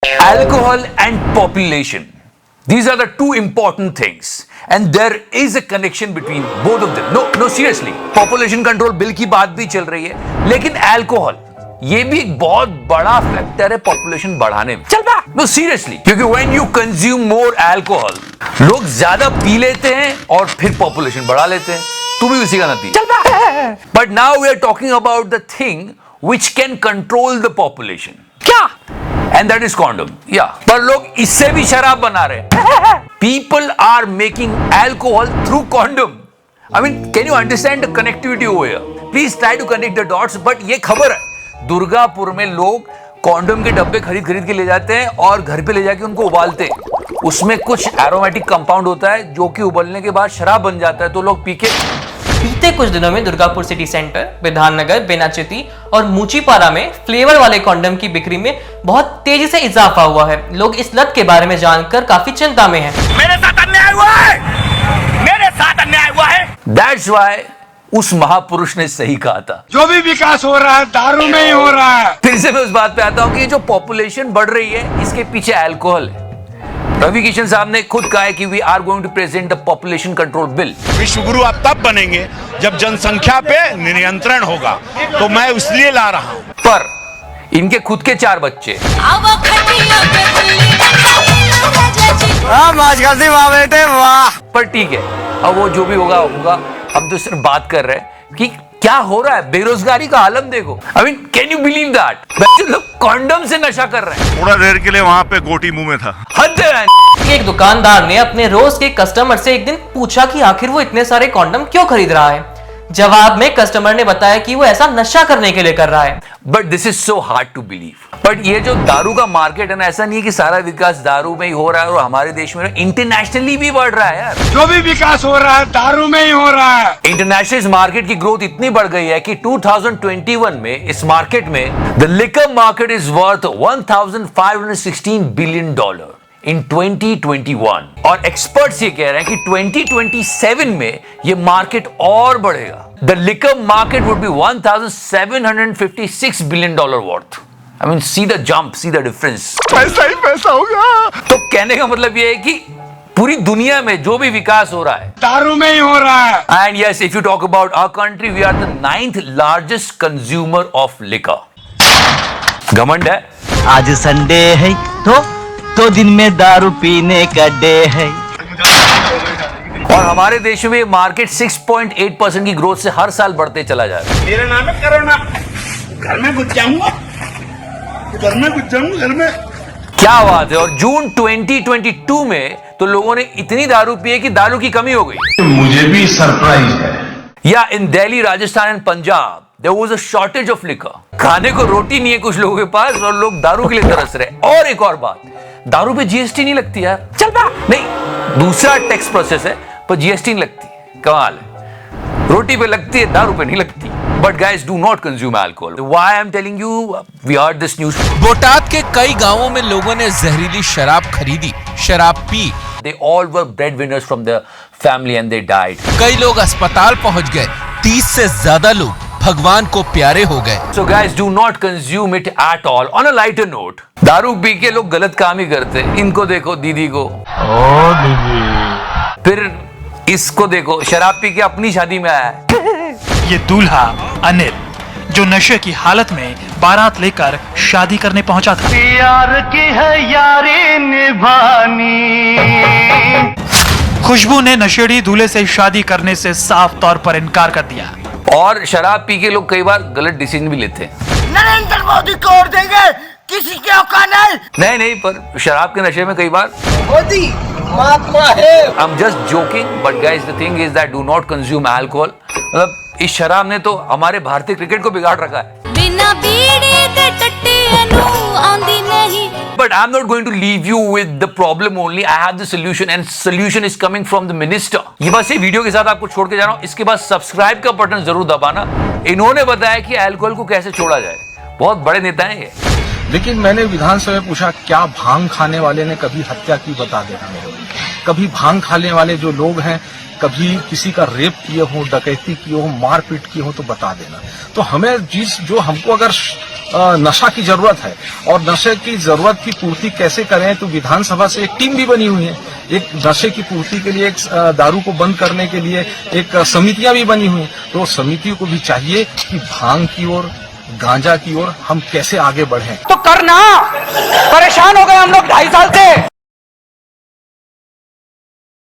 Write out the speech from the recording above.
Alcohol and population. These are the two important things. And there is a connection between both of them. No, seriously. Population control bill की बात भी चल रही है, लेकिन alcohol ये भी एक बहुत बड़ा फैक्टर है पॉपुलेशन बढ़ाने में. चल बा. No, seriously. क्योंकि when you consume more alcohol, लोग ज्यादा पी लेते हैं और फिर पॉपुलेशन बढ़ा लेते हैं. तू भी उसी का नतीजा. चल बा. But now we are talking about the thing which can control the population. क्या? And that is condom. Yeah. पर लोग इससे भी शराब बना रहे हैं. People are making alcohol through condom. I mean, can you understand the connectivity over here? Please try to connect the dots. But ये खबर है, दुर्गापुर में लोग कॉन्डम के डब्बे खरीद के ले जाते हैं और घर पे ले जाके उनको उबालते हैं. उसमें कुछ एरोमेटिक कंपाउंड होता है जो कि उबलने के बाद शराब बन जाता है, तो लोग पी के. बीते कुछ दिनों में दुर्गापुर सिटी सेंटर, विधाननगर, बेनाचिती और मुचीपारा में फ्लेवर वाले कॉन्डम की बिक्री में बहुत तेजी से इजाफा हुआ है. लोग इस लत के बारे में जानकर काफी चिंता में हैं. मेरे साथ अन्याय हुआ है, मेरे साथ अन्याय हुआ है. That's why उस महापुरुष ने सही कहा था, जो भी विकास हो रहा है दारू में ही हो रहा है. फिर से मैं उस बात पे आता हूँ कि जो पॉपुलेशन बढ़ रही है इसके पीछे अल्कोहल है. रवि किशन साहब ने खुद कहा है कि we are going to present the population control bill. विश्व गुरु आप तब बनेंगे जब जनसंख्या पे नियंत्रण होगा, तो मैं इसलिए ला रहा हूं. पर इनके खुद के 4 बच्चे. बेटे वाह. पर ठीक है, अब वो जो भी होगा होगा. हम तो सिर्फ बात कर रहे हैं कि क्या हो रहा है. बेरोजगारी का आलम देखो. I mean, can you believe that? लोग कॉन्डम से नशा कर रहे हैं. थोड़ा देर के लिए वहां पे गोटी मुंह में था. हद है. एक दुकानदार ने अपने रोज के कस्टमर से एक दिन पूछा कि आखिर वो इतने सारे कॉन्डम क्यों खरीद रहा है. जवाब में कस्टमर ने बताया कि वो ऐसा नशा करने के लिए कर रहा है. But this is so hard to believe. But ये जो दारू का मार्केट है ना, ऐसा नहीं है कि सारा विकास दारू में ही हो रहा है और हमारे देश में इंटरनेशनली भी बढ़ रहा है यार. जो भी विकास हो रहा है दारू में ही हो रहा है. इंटरनेशनल इस मार्केट की ग्रोथ इतनी बढ़ गई है कि 2021 में इस मार्केट में the liquor market is worth $1,516 billion in 2021. और एक्सपर्ट्स ये कह रहे हैं कि 2027 में ये मार्केट और बढ़ेगा. The liquor market would be $1,756 billion worth. I mean, see the jump, see the difference. पैसा ही पैसा होगा. तो कहने का मतलब ये है कि पूरी दुनिया में जो भी विकास हो रहा है दारू में ही हो रहा है. And yes, if you talk about our country, we are the 9th largest consumer of liquor. घमंड है. आज संडे है तो दिन में दारू पीने का डे है. और हमारे देश में मार्केट 6.8% की ग्रोथ से हर साल बढ़ते चला जा रहा है. मेरा नाम है करोना. घर में घुस जाऊंगा, घर में. क्या बात है. और जून 2022 में तो लोगों ने इतनी दारू पी है कि दारू की कमी हो गई. मुझे भी सरप्राइज है. या in Delhi, Rajasthan and Punjab there was a shortage of liquor. खाने को रोटी नहीं है कुछ लोगों के पास और लोग दारू के लिए तरस रहे. और एक और बात, दारू पे जीएसटी नहीं लगती यार. चल बा. नहीं, दूसरा टैक्स प्रोसेस है पर जीएसटी नहीं लगती. कमाल है. रोटी पे लगती है, दारू पे नहीं लगती. But guys, do not consume alcohol. Why I'm telling you? We heard this news. Botad के कई गांवों में लोगों ने जहरीली शराब खरीदी, शराब P. They all were breadwinners from their family and they died. कई लोग अस्पताल पहुंच गए. 30 से ज्यादा लोग भगवान को प्यारे हो गए. So guys, do not consume it at all. On a lighter note, दारू पी के लोग गलत काम ही करते. इनको देखो, दीदी को. ओ दीदी. फिर इसको देखो, शराब पी के अपनी शादी में आया है. ये दूल्हा अनिल जो नशे की हालत में बारात लेकर शादी करने पहुंचा था. यार की है यारी निभानी. खुशबू ने नशेड़ी दूल्हे से शादी करने से साफ तौर पर इनकार कर दिया. और शराब पी के लोग कई बार गलत डिसीजन भी लेते हैं. नरेंद्र मोदी को वोट देंगे, किसी के औकात नहीं. नहीं, पर शराब के नशे में कई बार मोदी महात्मा है. I'm just joking, but guys, the thing is that do not consume alcohol. मतलब इस शराब ने तो हमारे भारतीय क्रिकेट को बिगाड़ रखा है. बिना बीड़ी के टट्टे नू आंदी नहीं. But I'm not going to leave you with the problem only. I have the solution and solution is coming from the minister. ये बस ये वीडियो के साथ आपको छोड़ के जा रहा हूँ. इसके बाद सब्सक्राइब का बटन जरूर दबाना. इन्होंने बताया कि अल्कोहल को कैसे छोड़ा जाए. बहुत बड़े नेता हैं ये. लेकिन मैंने विधानसभा में पूछा, क्या भांग खाने वाले ने कभी हत्या की? बता देना मेरे को. कभी भांग खाने वाले जो लोग हैं कभी किसी का रेप किए हो, डकैती किए हो, मारपीट किए हो तो बता देना. तो हमें जो हमको अगर नशा की जरूरत है और नशे की जरूरत की पूर्ति कैसे करें, तो विधानसभा से एक टीम भी बनी हुई है। एक नशे की पूर्ति के लिए, एक दारू को बंद करने के लिए एक समितियां भी बनी हुई हैं। तो समितियों को भी चाहिए कि भांग की ओर, गांजा की ओर हम कैसे आगे बढ़ें। तो करना, परेशान हो गए हम लोग 2.5 साल से।